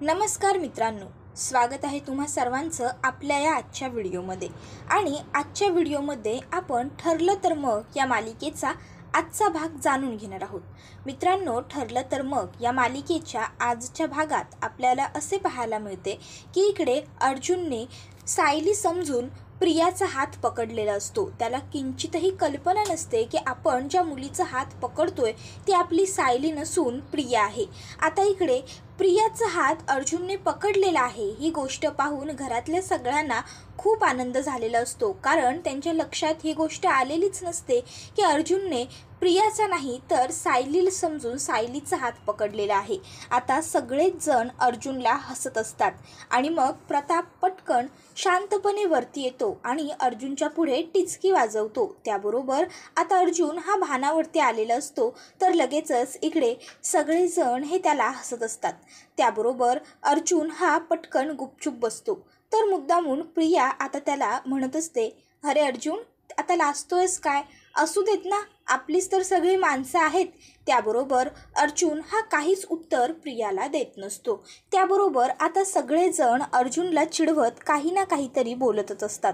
नमस्कार मित्रांनो, स्वागत आहे तुम्हा सर्वांचं आपल्या या आजच्या व्हिडिओमध्ये। आणि आजच्या व्हिडिओमध्ये आपण ठरलं तर मग या मालिकेचा आजचा भाग जाणून घेणार आहोत। मित्रांनो, ठरलं तर मग या मालिकेच्या आजच्या भागात आपल्याला असे पाहायला मिळते की इकडे अर्जुनने सायली समजून प्रियाचा हात पकडलेला असतो। त्याला किंचितही कल्पना नसते की आपण ज्या मुलीचा हात पकडतोय ती आपली सायली नसून प्रिया आहे। आता इकडे प्रियाचा हात अर्जुनने पकडलेला आहे ही गोष्ट पाहून घरातल्या सगळ्यांना खूप आनंद झालेला असतो, कारण त्यांच्या लक्षात ही गोष्ट आलेलीच नसते की अर्जुनने प्रियाचा नाही तर सायलीला समजून सायलीचा हात पकडलेला आहे। आता सगळेच जण अर्जुनला हसत असतात आणि मग प्रताप पटकन शांतपणे वरती येतो आणि अर्जुनच्या पुढे टिचकी वाजवतो। त्याबरोबर आता अर्जुन हा भानावरती आलेला असतो तर लगेचच इकडे सगळेजण हे त्याला हसत असतात। त्याबरोबर अर्जुन हा पटकन गुपचूप बसतो तर मुद्दामून प्रिया आता त्याला म्हणत असते, अरे अर्जुन, आता लाजतोयस काय? असू देत ना, आपलीच तर सगळी माणसं आहेत। त्याबरोबर अर्जुन हा काहीच उत्तर प्रियाला देत नसतो। त्याबरोबर आता सगळेजण अर्जुनला चिडवत काही ना काहीतरी बोलतच असतात।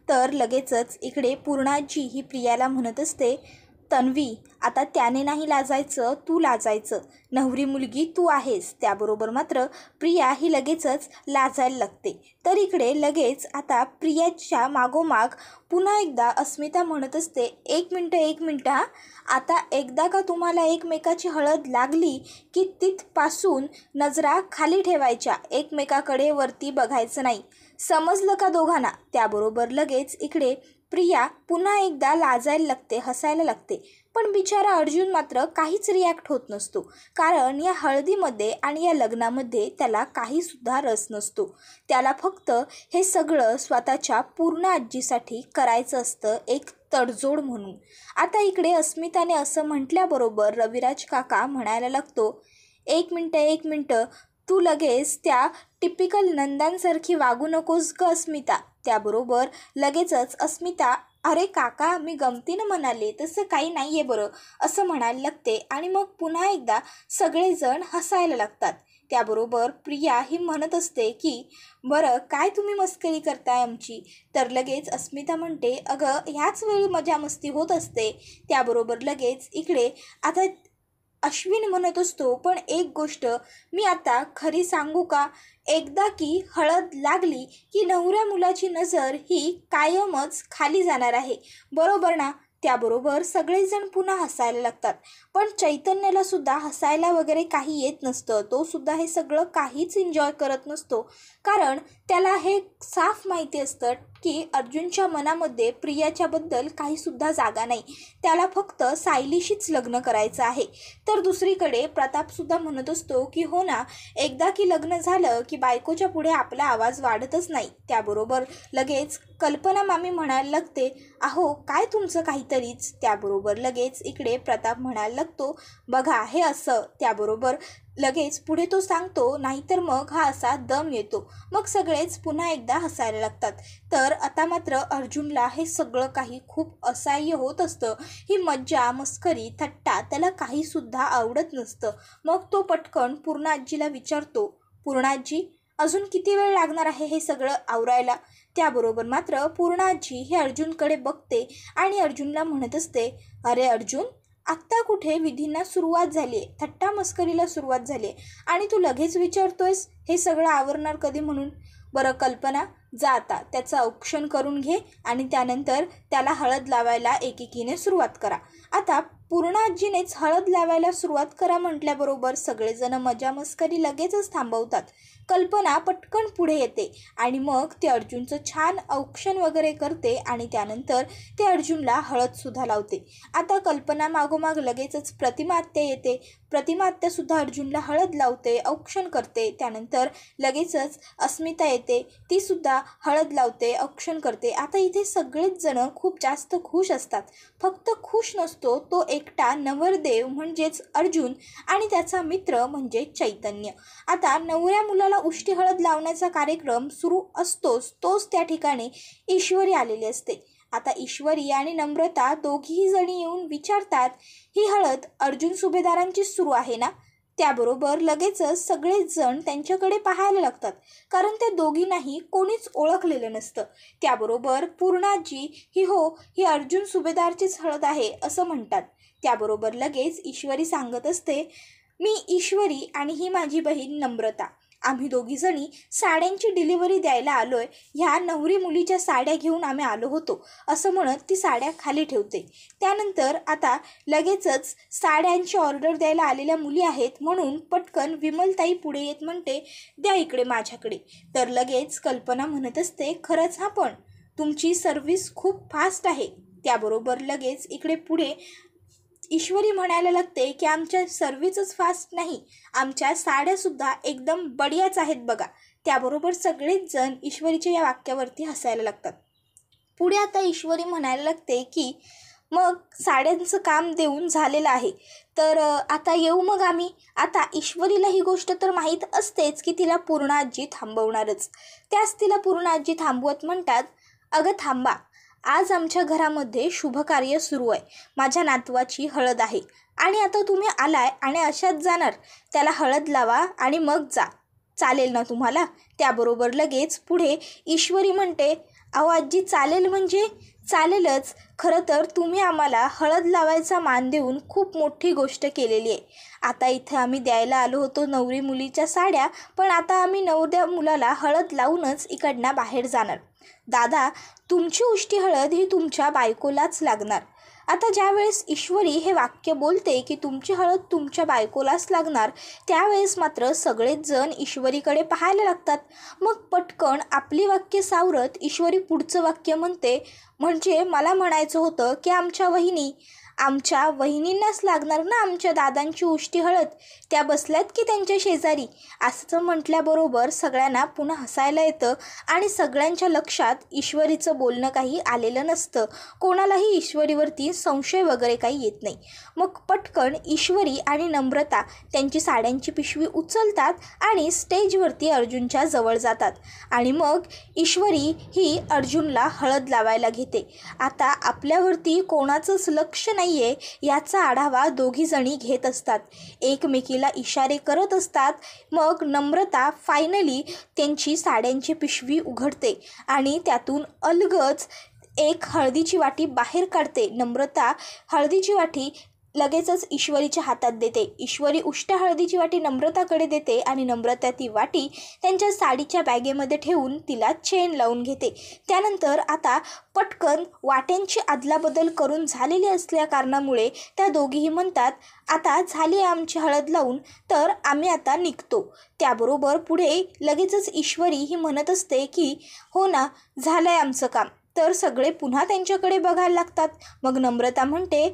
तर लगेचच इकडे पूर्णाजी ही प्रियाला म्हणत असते, तन्वी, आता त्याने नाही लाजायचं, तू लाजायचं, नवरी मुलगी तू आहेस। त्याबरोबर मात्र प्रिया ही लगेचच लाजायला लागते। तर इकडे लगेच आता प्रियाच्या मागोमाग पुन्हा एकदा अस्मिता म्हणत असते, एक मिनटं हा, आता एकदा का तुम्हाला एकमेकाची हळद लागली की तिथपासून नजरा खाली ठेवायच्या, एकमेकाकडे वरती बघायचं नाही, समजलं का दोघांना? त्याबरोबर लगेच इकडे प्रिया पुन्हा एकदा लाजायला लागते, हसायला लागते। पण बिचारा अर्जुन मात्र काहीच रिॲक्ट होत नसतो, कारण या हळदीमध्ये आणि या लग्नामध्ये त्याला काहीसुद्धा रस नसतो। त्याला फक्त हे सगळं स्वतःच्या पूर्ण आजीसाठी करायचं असतं, एक तडजोड म्हणून। आता इकडे अस्मिताने असं म्हटल्याबरोबर रविराज काका म्हणायला लागतो, एक मिनटं, तू लगेच त्या टिपिकल नंदांसारखी वागू नकोस ग अस्मिता। त्याबरोबर लगेचच अस्मिता, अरे काका, मी गमतीनं म्हणाले, तसं काही नाही आहे बरं, असं म्हणायला लागते आणि मग पुन्हा एकदा सगळेजण हसायला लागतात। त्याबरोबर प्रिया ही म्हणत असते की बरं, काय तुम्ही मस्करी करताय आमची? तर लगेच अस्मिता म्हणते, अगं ह्याच वेळी मजा मस्ती होत असते। त्याबरोबर लगेच इकडे आता अश्विन म्हणत असतो, पण एक गोष्ट मी आता खरी सांगू का? एकदा की हळद लागली की नवऱ्या मुलाची नजर ही कायमच खाली जाणार आहे, बरोबर ना? त्याबरोबर सगळेजण पुन्हा हसायला लागतात। पण चैतन्याला सुद्धा हसायला वगैरे काही येत नसतं, तो सुद्धा हे सगळं काहीच एन्जॉय करत नसतो, कारण त्याला हे साफ माहिती असतं की अर्जुनच्या मनामध्ये प्रियाच्याबद्दल काहीसुद्धा जागा नाही, त्याला फक्त सायलीशीच लग्न करायचं आहे। तर दुसरीकडे प्रतापसुद्धा म्हणत असतो की हो ना, एकदा की लग्न झालं की बायकोच्या पुढे आपला आवाज वाढतच नाही। त्याबरोबर लगेच कल्पना मामी म्हणायला लागते, अहो काय तुमचं काहीतरीच। त्याबरोबर लगेच इकडे प्रताप म्हणायला लागतो, बघा हे असं। त्याबरोबर लगेच पुढे तो सांगतो, नाहीतर मग हा असा दम येतो। मग सगळेच पुन्हा एकदा हसायला लागतात। तर आता मात्र अर्जुनला हे सगळं काही खूप असह्य होत असतं, ही मज्जा मस्करी थट्टा त्याला काहीसुद्धा आवडत नसतं। मग तो पटकन पूर्णाजीला विचारतो, पूर्णाजी, अजून किती वेळ लागणार आहे हे सगळं आवरायला? त्याबरोबर मात्र पूर्णाजी हे अर्जुनकडे बघते आणि अर्जुनला म्हणत असते, अरे अर्जुन, आत्ता कुठे विधींना सुरुवात झाली आहे, थट्टा मस्करीला सुरुवात झाली आहे आणि तू लगेच विचारतोयस हे सगळं आवरणार कधी म्हणून? बरं कल्पना, जा आता त्याचं औक्षण करून घे आणि त्यानंतर त्याला हळद लावायला एकेकीने सुरुवात करा। आता पूर्णाजीनेच हळद लावायला सुरुवात करा म्हटल्याबरोबर सगळेजण मजा मस्करी लगेचच थांबवतात। कल्पना पटकन पुढे येते आणि मग ते अर्जुनचं छान औक्षण वगैरे करते आणि त्यानंतर ते अर्जुनला हळदसुद्धा लावते। आता कल्पना मागोमाग लगेचच प्रतिमा आत्या येते, प्रतिमा आत्यासुद्धा अर्जुनला हळद लावते, औक्षण करते। त्यानंतर लगेचच अस्मिता येते, तीसुद्धा हळद लावते, औक्षण करते। आता इथे सगळेच जण खूप जास्त खुश असतात, फक्त खुश नसतो तो एकटा नवरदेव म्हणजेच अर्जुन आणि त्याचा मित्र म्हणजे चैतन्य। आता नवऱ्या मुलाला उष्टी हळद लावण्याचा कार्यक्रम सुरू असतोच, तोच त्या ठिकाणी ईश्वरी आलेली असते। आता ईश्वरी आणि नम्रता दोघीही जणी येऊन विचारतात, ही हळद अर्जुन सुभेदारांचीच सुरू आहे ना? त्याबरोबर लगेचच सगळेच जण त्यांच्याकडे पाहायला लागतात, कारण ते दोघींनाही कोणीच ओळखलेलं नसतं. त्याबरोबर पूर्णाजी ही अर्जुन सुभेदारचीच हळद आहे असं म्हणतात. त्याबरोबर लगेच ईश्वरी सांगत असते, मी ईश्वरी आणि ही माझी बहीण नम्रता. आम्ही दोघीजणी साड्यांची डिलिव्हरी द्यायला आलोय. ह्या नवरी मुलीच्या साड्या घेऊन आम्ही आलो होतो असं म्हणत ती साड्या खाली ठेवते. त्यानंतर आता लगेचच साड्यांची ऑर्डर द्यायला आलेल्या मुली आहेत म्हणून पटकन विमलताई पुढे येत म्हणते, द्या इकडे माझ्याकडे. तर लगेच कल्पना म्हणत असते, खरंच हा पण तुमची सर्व्हिस खूप फास्ट आहे. त्याबरोबर लगेच इकडे पुढे ईश्वरी म्हणायला लागते की आमच्या सर्व्हिसच फास्ट नाही, आमच्या साड्यासुद्धा एकदम बढियाच आहेत बघा. त्याबरोबर सगळेच जण ईश्वरीच्या या वाक्यावरती हसायला लागतात. पुढे आता ईश्वरी म्हणायला लागते की मग साड्यांचं काम देऊन झालेलं आहे, तर आता येऊ मग आम्ही. आता ईश्वरीला ही गोष्ट तर माहीत असतेच की तिला पूर्णाजी थांबवणारच. त्याच तिला पूर्णाजी थांबवत म्हणतात, अगं थांबा, आज आमच्या घरामध्ये शुभकार्य सुरू आहे. माझ्या नातवाची हळद आहे आणि आता तुम्ही आलाय आणि अशात जाणार. त्याला हळद लावा आणि मग जा. चालेल ना तुम्हाला? त्याबरोबर लगेच पुढे ईश्वरी म्हणते, अहो आजी चालेल म्हणजे चालेलच. खरं तर तुम्ही आम्हाला हळद लावायचा मान देऊन खूप मोठी गोष्ट केलेली आहे. आता इथं आम्ही द्यायला आलो होतो नवरी मुलीच्या साड्या, पण आता आम्ही नवऱ्या मुलाला हळद लावूनच इकडनं बाहेर जाणार. दादा, तुमची उष्टी हळद ही तुमच्या बायकोलाच लागणार. आता ज्यावेळेस ईश्वरी हे वाक्य बोलते की तुमची हळद तुमच्या बायकोलाच लागणार, त्यावेळेस मात्र सगळेच जण ईश्वरीकडे पाहायला लागतात. मग पटकन आपली वाक्य सावरत ईश्वरी पुढचं वाक्य म्हणते, म्हणजे मला म्हणायचं होतं की आमच्या वहिनींनाच लागणार ना आमच्या दादांची उष्टी हळद. त्या बसल्यात की त्यांच्या शेजारी. असं म्हटल्याबरोबर सगळ्यांना पुन्हा हसायला येतं आणि सगळ्यांच्या लक्षात ईश्वरीचं बोलणं काही आलेलं नसतं. कोणालाही ईश्वरीवरती संशय वगैरे काही येत नाही. मग पटकन ईश्वरी आणि नम्रता त्यांची साड्यांची पिशवी उचलतात आणि स्टेजवरती अर्जुनच्या जवळ जातात आणि मग ईश्वरी ही अर्जुनला हळद लावायला घेते. आता आपल्यावरती कोणाचंच लक्ष नाही आहे याचा आढावा दोघीजणी घेत असतात, एकमेकीला इशारे करत असतात. मग नम्रता फायनली त्यांची साड्यांची पिशवी उघडते आणि त्यातून अलगच एक हळदीची वाटी बाहेर काढते. नम्रता हळदीची वाटी लगेचच ईश्वरीच्या हातात देते. ईश्वरी उष्ट्या हळदीची वाटी नम्रताकडे देते आणि नम्रता ती वाटी त्यांच्या साडीच्या बॅगेमध्ये ठेवून तिला चेन लावून घेते. त्यानंतर आता पटकन वाट्यांची अदलाबदल करून झालेली असल्या कारणामुळे त्या दोघीही म्हणतात, आता झाली आमची हळद लावून, तर आम्ही आता निघतो. त्याबरोबर पुढे लगेचच ईश्वरी ही म्हणत असते की हो ना, झालं आहे आमचं काम. तर सगळे पुन्हा त्यांच्याकडे बघायला लागतात. मग नम्रता म्हणते,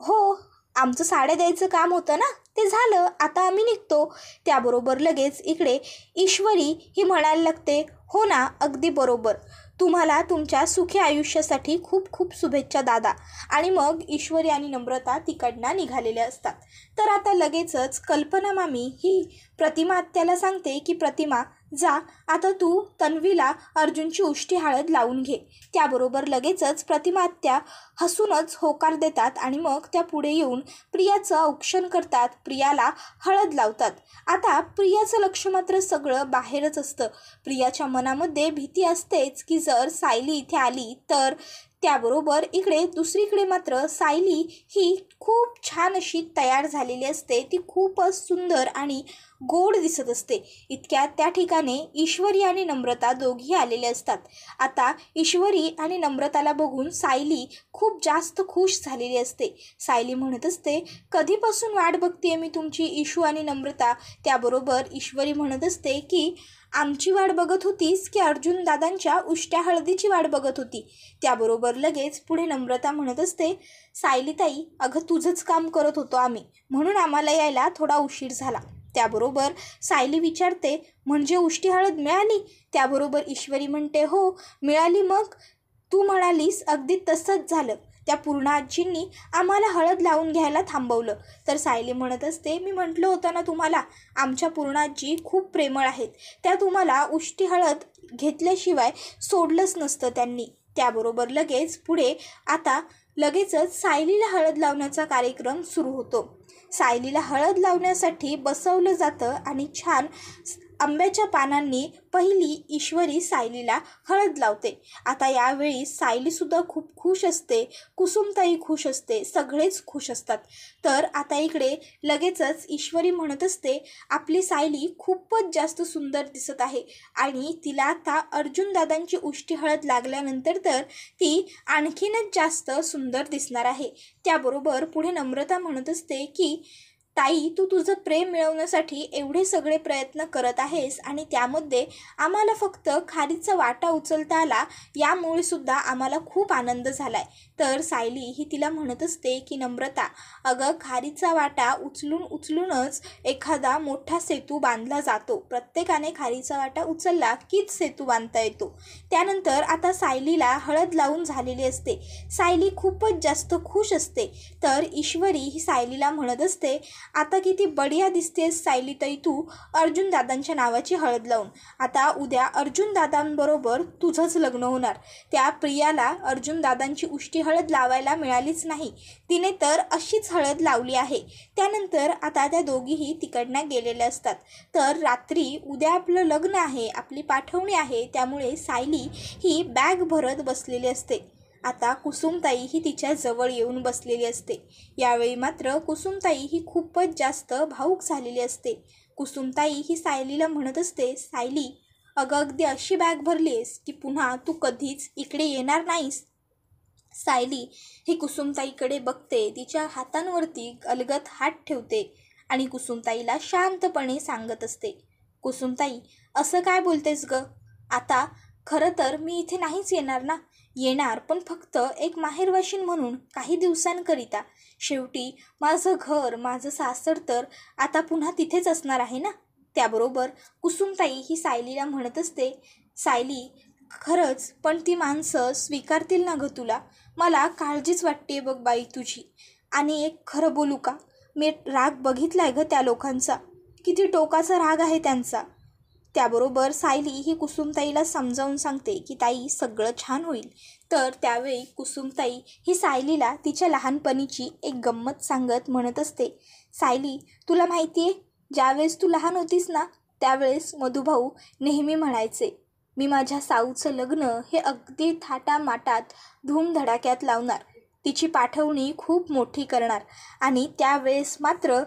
हो, आमचं साड्या द्यायचं काम होतं ना, ते झालं, आता आम्ही निघतो. त्याबरोबर लगेच इकडे ईश्वरी ही म्हणायला लागते, हो ना, अगदी बरोबर. तुम्हाला तुमच्या सुखी आयुष्यासाठी खूप खूप शुभेच्छा दादा. आणि मग ईश्वरी आणि नम्रता तिकडनं निघालेल्या असतात. तर आता लगेचच कल्पना मामी ही प्रतिमा आत्याला सांगते की प्रतिमा, जा आता तू तन्वीला अर्जुनची उष्टी हळद लावून घे. त्याबरोबर लगेचच प्रतिमा आत्या हसूनच होकार देतात आणि मग त्या पुढे येऊन प्रियाचं औक्षण करतात, प्रियाला हळद लावतात. आता प्रियाचं लक्ष मात्र सगळं बाहेरच असतं. प्रियाच्या मनामध्ये भीती असतेच की जर सायली इथे आली तर. त्याबरोबर इकडे दुसरीकडे मात्र सायली ही खूप छान अशी तयार झालेली असते. ती खूपच सुंदर आणि गोड दिसत असते. इतक्यात त्या ठिकाणी ईश्वरी आणि नम्रता दोघी आलेले असतात. आता ईश्वरी आणि नम्रताला बघून सायली खूप जास्त खुश झालेली असते. सायली म्हणत असते, कधीपासून वाट बघते मी तुमची ईशू आणि नम्रता. त्याबरोबर ईश्वरी म्हणत असते की आमची वाट बघत होतीस की अर्जुन दादांच्या उष्ट्या हळदीची वाट बघत होती. त्याबरोबर लगेच पुढे नम्रता म्हणत असते, सायलीताई, अगं तुझंच काम करत होतो आम्ही, म्हणून आम्हाला यायला थोडा उशीर झाला. त्याबरोबर सायली विचारते, म्हणजे उष्टी हळद मिळाली? त्याबरोबर ईश्वरी म्हणते, हो मिळाली. मग तू म्हणालीस अगदी तसंच झालं. त्या पूर्णा आजींनी आम्हाला हळद लावून घ्यायला थांबवलं. तर सायली म्हणत असते, मी म्हटलं होतं ना तुम्हाला, आमच्या पूर्णा आजी खूप प्रेमळ आहेत. त्या तुम्हाला उष्टी हळद घेतल्याशिवाय सोडलंच नसतं त्यांनी. त्याबरोबर लगेच पुढे आता लगेचच सायलीला हळद लावण्याचा कार्यक्रम सुरू होतो. सायलीला हळद लावण्यासाठी बसवलं जातं आणि छान आंब्याच्या पानांनी पहिली ईश्वरी सायलीला हळद लावते. आता यावेळी सायलीसुद्धा खूप खुश असते, कुसुमताई खुश असते, सगळेच खुश असतात. तर आता इकडे लगेचच ईश्वरी म्हणत असते, आपली सायली खूपच जास्त सुंदर दिसत आहे आणि तिला आता अर्जुनदादांची उष्टी हळद लागल्यानंतर तर ती आणखीनच जास्त सुंदर दिसणार आहे. त्याबरोबर पुढे नम्रता म्हणत असते की ताई, तू तुझं प्रेम मिळवण्यासाठी एवढे सगळे प्रयत्न करत आहेस आणि त्यामध्ये आम्हाला फक्त खारीचा वाटा उचलता आला, यामुळे सुद्धा आम्हाला खूप आनंद झाला आहे. तर सायली ही तिला म्हणत असते की नम्रता, अगं खारीचा वाटा उचलूनच एखादा मोठा सेतू बांधला जातो. प्रत्येकाने खारीचा वाटा उचलला कीच सेतू बांधता येतो. त्यानंतर आता सायलीला हळद लावून झालेली असते. सायली खूपच जास्त खुश असते. तर ईश्वरी ही सायलीला म्हणत असते, आता किती बढिया दिसतेस सायलीताई तू अर्जुनदादांच्या नावाची हळद लावून. आता उद्या अर्जुनदादांबरोबर तुझंच लग्न होणार. त्या प्रियाला अर्जुनदादांची उष्टी हळद लावायला मिळालीच नाही, तिने तर अशीच हळद लावली आहे. त्यानंतर आता त्या दोघीही तिकडनं गेलेल्या असतात. तर रात्री उद्या आपलं लग्न आहे, आपली पाठवणी आहे, त्यामुळे सायली ही बॅग भरत बसलेली असते. आता कुसुमताई ही तिच्या जवळ येऊन बसलेली असते. यावेळी मात्र कुसुमताई ही खूपच जास्त भावूक झालेली असते. कुसुमताई ही सायलीला म्हणत असते, सायली, अगं अगदी अशी बॅग भरलीस की पुन्हा तू कधीच इकडे येणार नाहीस. सायली ही कुसुमताईकडे बघते, तिच्या हातांवरती अलगद हात ठेवते आणि कुसुमताईला शांतपणे सांगत असते, कुसुमताई, असं काय बोलतेस ग? आता खरं तर मी इथे नाहीच येणार ना. येणार पण फक्त एक माहेरवाशीण म्हणून, काही दिवसांकरिता. शेवटी माझं घर, माझं सासर तर आता पुन्हा तिथेच असणार आहे ना. त्याबरोबर कुसुमताई ही सायलीला म्हणत असते, सायली, खरंच पण ती माणसं स्वीकारतील ना गं तुला? मला काळजीच वाटते बघ बाई तुझी. आणि एक खरं बोलू का, मी राग बघितलाय ग त्या लोकांचा, किती टोकाचा राग आहे त्यांचा. त्याबरोबर सायली ही कुसुमताईला समजावून सांगते की ताई, सगळं छान होईल. तर त्यावेळी कुसुमताई ही सायलीला तिच्या लहानपणीची एक गंमत सांगत म्हणत असते, सायली, तुला माहिती आहे, ज्यावेळेस तू लहान होतीस ना, त्यावेळेस मधुभाऊ नेहमी म्हणायचे, मी माझ्या साऊचं लग्न हे अगदी थाटामाटात धूमधडाक्यात लावणार, तिची पाठवणी खूप मोठी करणार आणि त्यावेळेस मात्र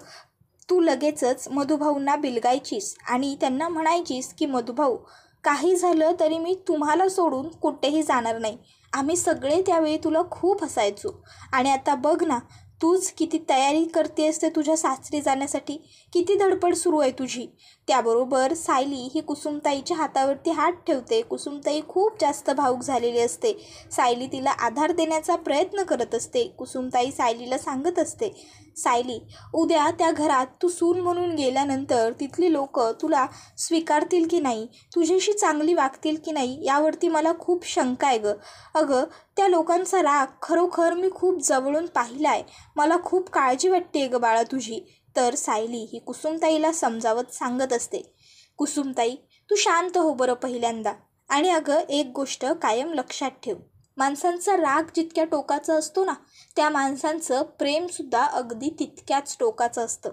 तू लगेचच मधुभाऊंना बिलगायचीस आणि त्यांना म्हणायचीस की मधुभाऊ, काही झालं तरी मी तुम्हाला सोडून कुठेही जाणार नाही. आम्ही सगळे त्यावेळी तुला खूप हसायचो. आणि आता बघ ना, तूच किती तयारी करतेस ते तुझ्या सासरी जाण्यासाठी, किती धडपड सुरू आहे तुझी. त्याबरोबर सायली ही कुसुमताईच्या हातावरती हात ठेवते. कुसुमताई खूप जास्त भावूक झालेली असते. सायली तिला आधार देण्याचा प्रयत्न करत असते. कुसुमताई सायलीला सांगत असते, सायली, उद्या त्या घरात तू सून म्हणून गेल्यानंतर तिथली लोक तुला स्वीकारतील की नाही, तुझ्याशी चांगली वागतील की नाही, यावरती मला खूप शंका आहे ग. अगं, त्या लोकांचा राग खरोखर मी खूप जवळून पाहिला आहे. मला खूप काळजी वाटते ग बाळा तुझी. तर सायली ही कुसुमताईला समजावत सांगत असते, कुसुमताई, तू शांत हो बरं पहिल्यांदा. आणि अगं, एक गोष्ट कायम लक्षात ठेव, माणसांचा राग जितक्या टोकाचा असतो ना, त्या माणसांचं प्रेमसुद्धा अगदी तितक्याच टोकाचं असतं.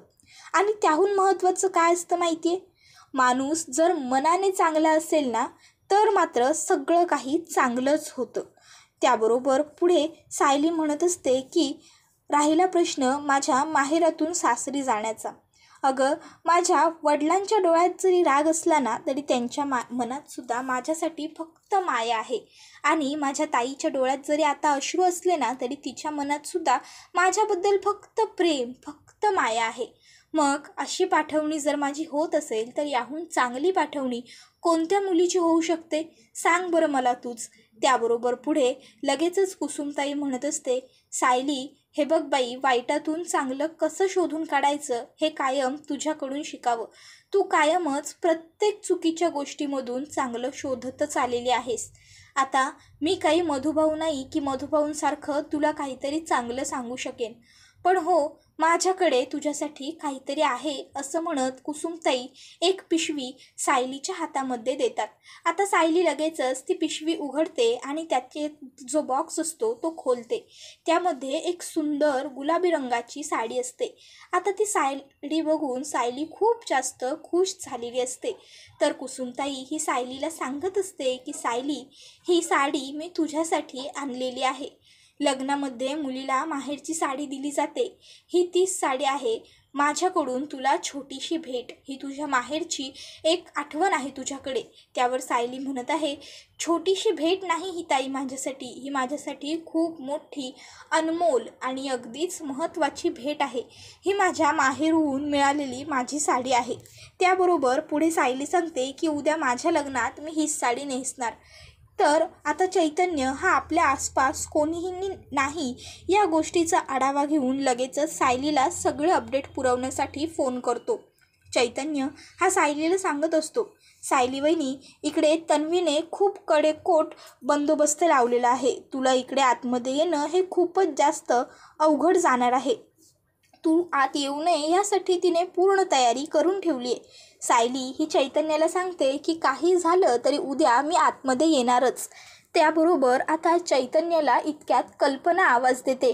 आणि त्याहून महत्त्वाचं काय असतं माहिती आहे, माणूस जर मनाने चांगला असेल ना, तर मात्र सगळं काही चांगलंच होतं. त्याबरोबर पुढे सायली म्हणत असते की राहिला प्रश्न माझ्या माहेरातून सासरी जाण्याचा. अगं, माझ्या वडिलांच्या डोळ्यात जरी राग असला ना, तरी त्यांच्या मनात सुद्धा माझ्यासाठी फक्त माया आहे. आणि माझ्या ताईच्या डोळ्यात जरी आता अश्रू असले ना, तरी तिच्या मनात सुद्धा माझ्याबद्दल फक्त प्रेम, फक्त माया आहे. मग अशी पाठवणी जर माझी होत असेल, तर याहून चांगली पाठवणी कोणत्या मुलीची होऊ शकते, सांग बरं मला तूच. त्याबरोबर पुढे लगेचच कुसुमताई म्हणत असते, सायली, हे बघ बाई, वाईटातून चांगलं कसं शोधून काढायचं हे कायम तुझ्याकडून शिकावं. तू कायमच प्रत्येक चुकीच्या गोष्टीमधून चांगलं शोधतच आलेली आहेस. आता मी काही मधुभाऊ नाही की मधुभाऊंसारखं तुला काहीतरी चांगलं सांगू शकेन, पण हो, माझ्याकडे तुझ्यासाठी काहीतरी आहे असं म्हणत कुसुमताई एक पिशवी सायलीच्या हातामध्ये देतात. आता सायली लगेचच ती पिशवी उघडते आणि त्याचे जो बॉक्स असतो तो खोलते. त्यामध्ये एक सुंदर गुलाबी रंगाची साडी असते. आता ती साडी बघून सायली खूप जास्त खुश झालेली असते. तर कुसुमताई ही सायलीला सांगत असते की सायली, ही साडी मी तुझ्यासाठी आणलेली आहे. लग्नामध्ये मुलीला माहेरची साडी दिली जाते, ही तीच साडी आहे. माझ्याकडून तुला छोटीशी भेट, ही तुझ्या माहेरची एक आठवण आहे तुझ्याकडे. त्यावर सायली म्हणत आहे, छोटीशी भेट नाही ही ताई माझ्यासाठी, ही माझ्यासाठी खूप मोठी, अनमोल आणि अगदीच महत्त्वाची भेट आहे. ही माझ्या माहेरहून मिळालेली माझी साडी आहे. त्याबरोबर पुढे सायली सांगते की उद्या माझ्या लग्नात मी हीच साडी नेसणार. तर आता चैतन्य हा आपल्या आसपास कोणीही नाही या गोष्टीचा आढावा घेऊन लगेचच सायलीला सगळे अपडेट पुरवण्यासाठी फोन करतो. चैतन्य हा सायलीला सांगत असतो, सायली वहिनी, इकडे तन्वीने खूप कडेकोट बंदोबस्त लावलेला आहे. तुला इकडे आतमध्ये येणं हे खूपच जास्त अवघड जाणार आहे. तू आत येऊ नये यासाठी तिने पूर्ण तयारी करून ठेवली आहे. सायली ही चैतन्याला सांगते की काही झालं तरी उद्या मी आतमध्ये येणारच. त्याबरोबर आता चैतन्याला इतक्यात कल्पना आवाज देते,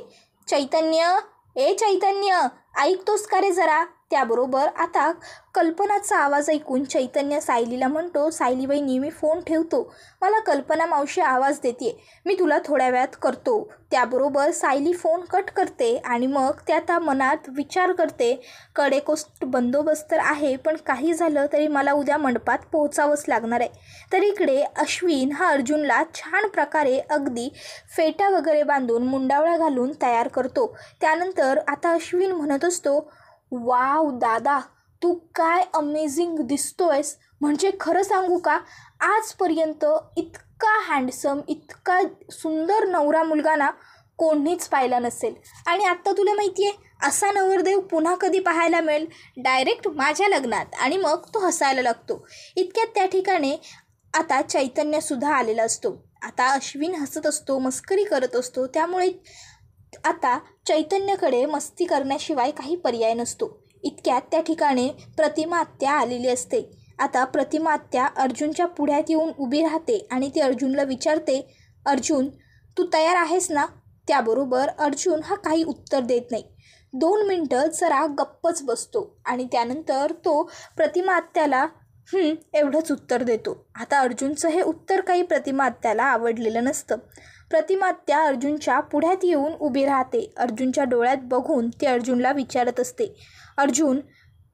चैतन्य, ए चैतन्य, ऐकतोस का रे जरा. त्याबरोबर आता कल्पनाचा आवाज ऐकून चैतन्य सायलीला म्हणतो, सायली वहिनी, मी फोन ठेवतो, मला कल्पना मावशी आवाज देते, मी तुला थोड्या वेळात करतो. त्याबरोबर सायली फोन कट करते आणि मग त्या आता मनात विचार करते, कडेकोट बंदोबस्त तर आहे, पण काही झालं तरी मला उद्या मंडपात पोहोचावंच लागणार आहे. तर इकडे अश्विन हा अर्जुनला छान प्रकारे अगदी फेटा वगैरे बांधून मुंडावळा घालून तयार करतो. त्यानंतर आता अश्विन म्हणत असतो, वाव दादा, तू काय अमेझिंग दिसतोयस. म्हणजे खरं सांगू का, आजपर्यंत इतका हँडसम, इतका सुंदर नवरा मुलगा ना कोणीच पाहिला नसेल. आणि आत्ता तुला माहिती आहे, असा नवरदेव पुन्हा कधी पाहायला मिळेल, डायरेक्ट माझ्या लग्नात. आणि मग तो हसायला लागतो. इतक्यात त्या ठिकाणी आता चैतन्यसुद्धा आलेला असतो. आता अश्विन हसत असतो, मस्करी करत असतो. त्यामुळे आता चैतन्यकडे मस्ती करण्याशिवाय काही पर्याय नसतो. इतक्यात त्या ठिकाणी प्रतिमा आत्या आलेली असते. आता प्रतिमा आत्या अर्जुनच्या पुढ्यात येऊन उभी राहते आणि ती अर्जुनला विचारते, अर्जुन, तू तयार आहेस ना. त्याबरोबर अर्जुन हा काही उत्तर देत नाही. 2 मिनटं जरा गप्पच बसतो आणि त्यानंतर तो प्रतिमा आत्याला एवढंच उत्तर देतो. आता अर्जुनचं हे उत्तर काही प्रतिमा आत्याला आवडलेलं नसतं. प्रतिमा आत्या अर्जुनच्या पुढ्यात येऊन उभी राहते. अर्जुनच्या डोळ्यात बघून ती अर्जुनला विचारत असते, अर्जुन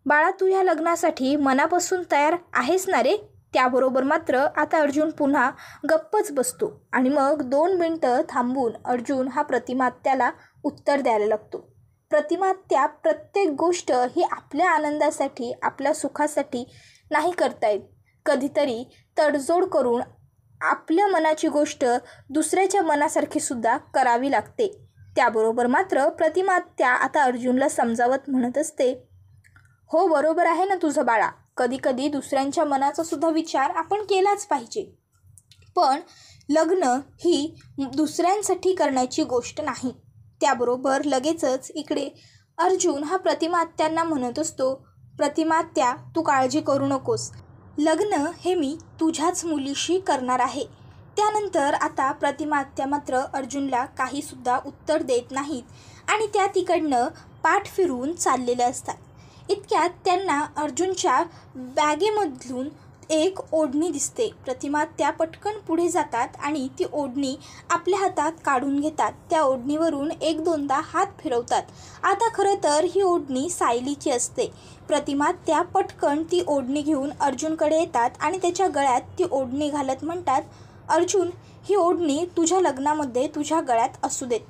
बाळा, तू ह्या लग्नासाठी मनापासून तयार आहेस ना रे. त्याबरोबर मात्र आता अर्जुन पुन्हा गप्पच बसतो आणि मग 2 मिनटं थांबून अर्जुन हा प्रतिमा आत्याला उत्तर द्यायला लागतो. प्रतिमा आत्या प्रत्येक गोष्ट ही आपल्या आनंदासाठी, आपल्या सुखासाठी नाही करता येत. कधीतरी तडजोड करून आपल्या मनाची गोष्ट दुसऱ्याच्या मनासारखी सुद्धा करावी लागते. त्याबरोबर मात्र प्रतिमा आत्या आता अर्जुनला समजावत म्हणत असते, हो बरोबर आहे ना तुझं बाळा, कधीकधी दुसऱ्यांच्या मनाचा सुद्धा विचार आपण केलाच पाहिजे, पण लग्न ही दुसऱ्यांसाठी करण्याची गोष्ट नाही. त्याबरोबर लगेचच इकडे अर्जुन हा प्रतिमा आत्यांना म्हणत असतो, प्रतिमा आत्या, तू काळजी करू नकोस, लग्न हे मी तुझ्याच मुलीशी करणार आहे. त्यानंतर आता प्रतिमा आत्या मात्र अर्जुनला काहीसुद्धा उत्तर देत नाहीत आणि त्या तिकडनं पाठ फिरून चाललेल्या असतात. इतक्यात त्यांना अर्जुनच्या बॅगेमधून एक ओढणी दिसते. प्रतिमा त्या पटकन पुढे जातात आणि ती ओढणी आपल्या हातात काढून घेतात. त्या ओढणीवरून 1-2दा हात फिरवतात. आता खरं तर ही ओढणी सायलीची असते. प्रतिमा त्या पटकन ती ओढणी घेऊन अर्जुनकडे येतात आणि त्याच्या गळ्यात ती ओढणी घालत म्हणतात, अर्जुन, ही ओढणी तुझ्या लग्नामध्ये तुझ्या गळ्यात असू देत,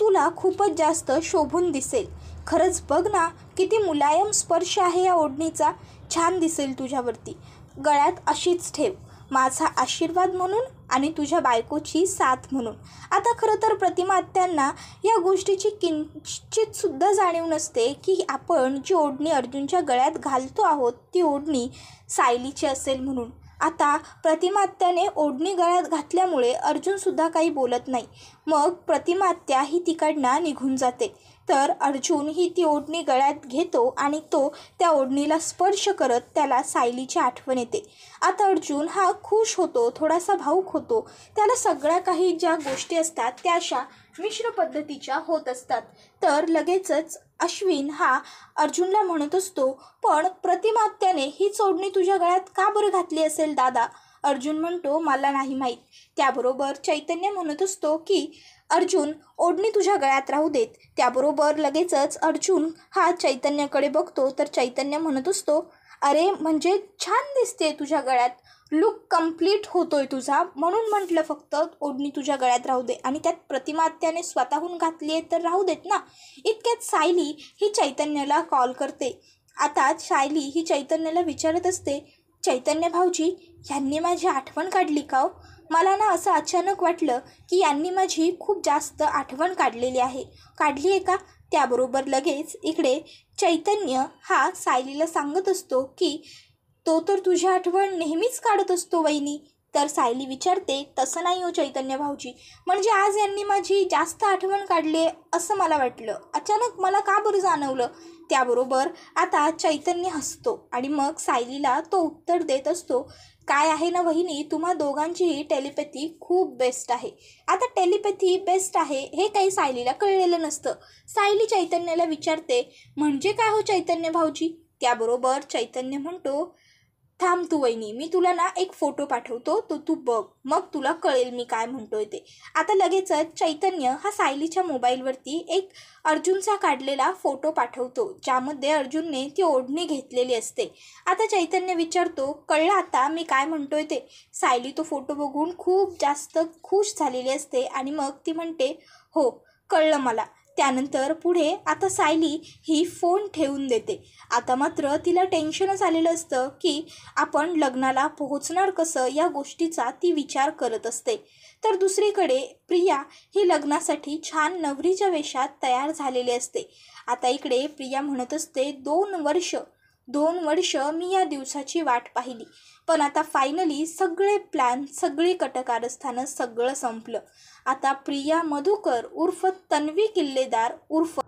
तुला खूपच जास्त शोभून दिसेल. खरंच बघ ना, किती मुलायम स्पर्श आहे या ओढणीचा, छान दिसेल तुझ्यावरती. गळ्यात अशीच ठेव, माझा आशीर्वाद म्हणून आणि तुझ्या बायकोची साथ म्हणून. आता खरं तर प्रतिमा आत्यांना या गोष्टीची किंचितसुद्धा जाणीव नसते की आपण जी ओढणी अर्जुनच्या गळ्यात घालतो आहोत ती ओढणी सायलीची असेल म्हणून. आता प्रतिमा आत्याने ओढणी गळ्यात घातल्यामुळे अर्जुनसुद्धा काही बोलत नाही. मग प्रतिमा आत्या ही तिकडनं निघून जाते. तर अर्जुन ही ती ओढणी गळ्यात घेतो आणि तो त्या ओढणीला स्पर्श करत त्याला सायलीची आठवण येते. आता अर्जुन हा खुश होतो, थोडासा भावुक होतो. त्याला सगळ्या काही ज्या गोष्टी असतात त्या अशा मिश्र पद्धतीच्या होत असतात. तर लगेचच अश्विन हा अर्जुनला म्हणत असतो, पण प्रतिमात्याने हीच ओढणी तुझ्या गळ्यात का बरं घातली असेल दादा? अर्जुन म्हणतो, मला नाही माहीत. त्याबरोबर चैतन्य म्हणत असतो की अर्जुन, ओढणी तुझ्या गळ्यात राहू देत. त्याबरोबर लगेचच अर्जुन हा चैतन्याकडे बघतो. तर चैतन्य म्हणत असतो, अरे म्हणजे छान दिसते तुझ्या गळ्यात, लुक कंप्लीट होतोय तुझा, म्हणून म्हटलं फक्त ओढणी तुझ्या गळ्यात राहू दे. आणि त्यात प्रतिमात्याने स्वतःहून घातली आहे तर राहू देत ना. इतक्यात सायली ही चैतन्याला कॉल करते. आता सायली ही चैतन्याला विचारत असते, चैतन्य भाऊजी, यांनी माझी आठवण काढली का हो? मला ना असं अचानक वाटलं की यांनी माझी खूप जास्त आठवण काढली आहे का? त्याबरोबर लगेच इकडे चैतन्य हा सायलीला सांगत असतो की तो तर तुझी आठवण नेहमीच काढत असतो वहिनी. तर सायली विचारते, तसं नाही हो चैतन्य भाऊजी, म्हणजे आज यांनी माझी जास्त आठवण काढली असं मला वाटलं, अचानक मला का बरं जाणवलं. त्याबरोबर आता चैतन्य हसतो आणि मग सायलीला तो उत्तर देत असतो, काय आहे ना वहिनी, तुम्हा दोघांचीही टेलिपॅथी खूप बेस्ट आहे. आता टेलिपॅथी बेस्ट आहे हे काही सायलीला कळलेलं नसतं. सायली चैतन्याला विचारते, म्हणजे काय हो चैतन्य भाऊजी? त्याबरोबर चैतन्य म्हणतो, थांब तू वहिनी, मी तुला ना एक फोटो पाठवतो, तो तू बघ, मग तुला कळेल मी काय म्हणतोय ते. आता लगेचच चैतन्य हा सायलीच्या मोबाईलवरती एक अर्जुनचा काढलेला फोटो पाठवतो, ज्यामध्ये अर्जुनने ती ओढणी घेतलेली असते. आता चैतन्य विचारतो, कळलं आता मी काय म्हणतोय ते? सायली तो फोटो बघून खूप जास्त खुश झालेली असते आणि मग ती म्हणते, हो कळलं मला. त्यानंतर पुढे आता सायली ही फोन ठेवून देते. आता मात्र तिला टेन्शनच आलेलं असतं की आपण लग्नाला पोहोचणार कसं, या गोष्टीचा ती विचार करत असते. तर दुसरीकडे प्रिया ही लग्नासाठी छान नवरीच्या वेशात तयार झालेली असते. आता इकडे प्रिया म्हणत असते, 2 वर्ष मी या दिवसाची वाट पाहिली, पण आता फायनली सगळे प्लॅन, सगळी कटकारस्थानं, सगळं संपलं. आता प्रिया मधुकर उर्फ तन्वी किल्लेदार उर्फ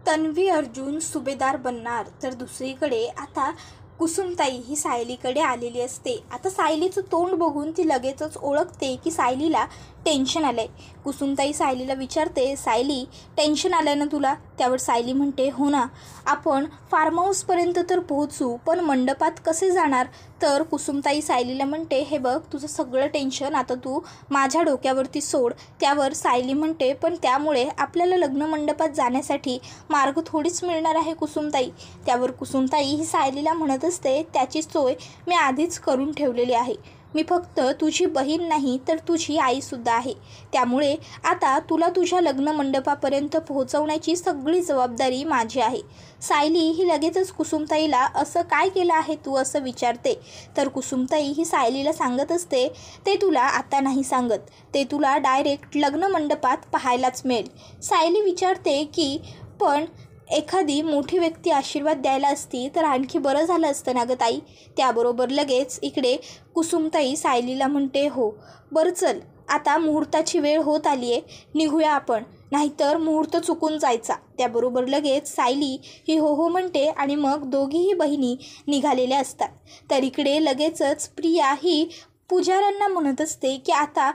तन्वी अर्जुन सुभेदार बनणार. तर दुसरीकडे आता कुसुमताई ही सायलीकडे आलेली असते. आता सायलीचं तोंड बघून ती लगेचच ओळखते की सायलीला टेन्शन आलं आहे. कुसुमताई सायलीला विचारते, सायली टेन्शन आलं ना तुला? त्यावर सायली म्हणते, हो ना, आपण फार्म हाऊसपर्यंत तर पोहोचू, पण मंडपात कसे जाणार? तर कुसुमताई सायलीला म्हणते, हे बघ, तुझं सगळं टेन्शन आता तू माझ्या डोक्यावरती सोड. त्यावर सायली म्हणते, पण त्यामुळे आपल्याला लग्न मंडपात जाण्यासाठी मार्ग थोडीच मिळणार आहे कुसुमताई. त्यावर कुसुमताई ही सायलीला म्हणत असते, त्याची सोय मी आधीच करून ठेवलेली आहे. मी फक्त तुझी बहीण नाही तर तुझी आईसुद्धा आहे. त्यामुळे आता तुला तुझ्या लग्न मंडपापर्यंत पोहोचवण्याची सगळी जबाबदारी माझी आहे. सायली ही लगेचच कुसुमताईला असं काय केलं आहे तू असं विचारते. तर कुसुमताई ही सायलीला सांगत असते, ते तुला आता नाही सांगत, ते तुला डायरेक्ट लग्न मंडपात पाहायलाच मिळेल. सायली विचारते की पण एखादी मोठी व्यक्ती आशीर्वाद द्यायला असती तर आणखी बरं झालं असतं ना गं ताई. त्याबरोबर लगेच इकडे कुसुमताई सायलीला म्हणते, हो बरं चल, आता मुहूर्ताची वेळ होत आली आहे, निघूया आपण, नाहीतर मुहूर्त चुकून जायचा. त्याबरोबर लगेच सायली ही हो हो म्हणते आणि मग दोघीही बहिणी निघालेल्या असतात. तर इकडे लगेचच प्रिया ही पुजाऱ्यांना म्हणत असते की आता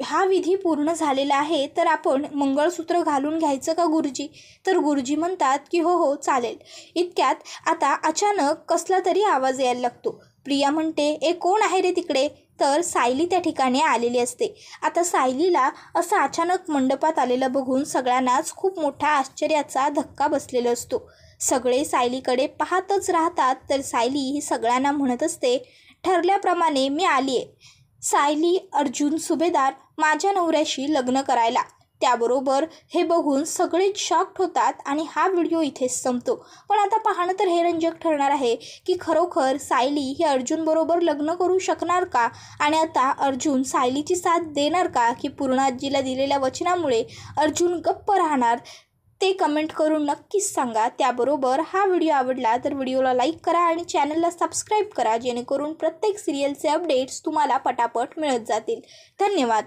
हा विधी पूर्ण झालेला आहे, तर आपण मंगळसूत्र घालून घ्यायचं का गुरुजी? तर गुरुजी म्हणतात की हो हो चालेल. इतक्यात आता अचानक कसला तरी आवाज यायला लागतो. प्रिया म्हणते, कोण आहे रे तिकडे? तर सायली त्या ठिकाणी आलेली असते. आता सायलीला असं अचानक मंडपात आलेलं बघून सगळ्यांनाच खूप मोठा आश्चर्याचा धक्का बसलेला असतो. सगळे सायलीकडे पाहतच राहतात. तर सायली ही सगळ्यांना म्हणत असते, ठरल्याप्रमाणे मी आली आहे. सायली अर्जुन सुभेदार माझ्या नवऱ्याशी लग्न करायला. त्याबरोबर हे बघून सगळेच शॉक्ड होतात आणि हा व्हिडिओ इथेच संपतो. पण आता पाहणं तर हे रंजक ठरणार आहे की खरोखर सायली ही अर्जुनबरोबर लग्न करू शकणार का? आणि आता अर्जुन सायलीची साथ देणार का? की पूर्ण आजीला दिलेल्या वचनामुळे अर्जुन गप्प राहणार? ते कमेंट करून नक्कीच सांगा. त्याबरोबर हा व्हिडिओ आवडला तर व्हिडिओला लाईक करा आणि चॅनलला सबस्क्राईब करा, जेणेकरून प्रत्येक सिरियलचे अपडेट्स तुम्हाला पटापट मिळत जातील. धन्यवाद.